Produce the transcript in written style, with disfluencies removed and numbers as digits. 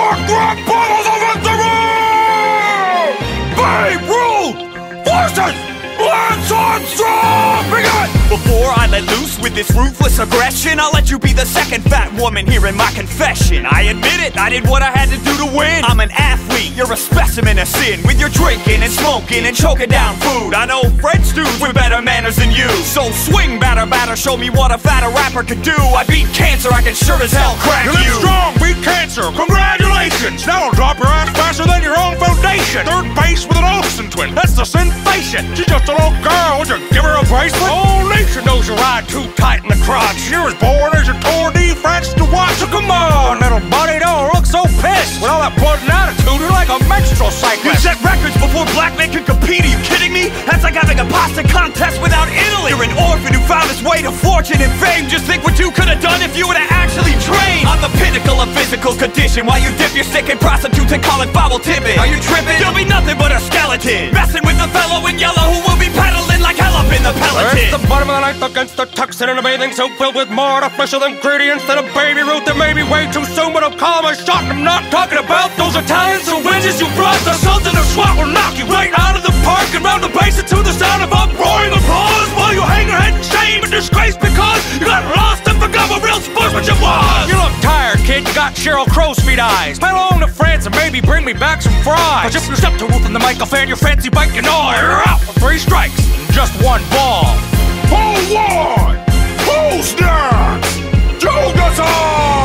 More grab bottles of victory! Babe Ruth versus Lance Armstrong! Bring it! Before I let loose with this ruthless aggression, I'll let you be the second fat woman here in my confession. I admit it, I did what I had to do to win. I'm an athlete, you're a specimen of sin, with your drinking and smoking and choking down food. I know French dudes with better manners than you. So swing, batter, batter, show me what a fatter rapper could do. I beat cancer, I can sure as hell crack You you. live strong, beat cancer, congratulations! Now I'll drop your ass faster than your own foundation. Third base with an Olsen twin, that's the sensation. She's just a little girl, would you give her a bracelet? Whole nation knows you ride too tight in the crotch. You're as bored as your Tour de France to watch. So come on, little buddy, don't look so pissed. With all that blood and attitude, you're like a menstrual cyclist. You set records before black men could compete, are you kidding me? That's like having a pasta contest without Italy. You're an orphan who found his way to fortune and fame. Just think what you could have done if you would have actually trained. I'm the pinnacle of physical condition, while you dip your stick in prostitutes and call it foul tipping. Are you tripping? You'll be nothing but a skeleton, messing with the fellow in yellow who will be pedaling like hell up in the Peloton. It's the bottom of the ninth against the Texan in a bathing suit filled with more artificial ingredients than a Baby Ruth. That may be way too soon, but I'll call him a shot. I'm not talking about those Italians who wedges you brought. The Sultan of SWAT will knock you right out of the park and round the bases to the sound of uproaring applause while you hang your head in shame and disgrace because you got lost and forgot what real sportsmanship was. You look tired, kid. You got Sheryl Crow's feet eyes. Paddle on to France and maybe bring me back some fries. But if you step to Ruth in the mic, I'll fan your fancy bike and all. You're out for 3 strikes and just 1 ball. Who won? Who's next? Joe Gasol!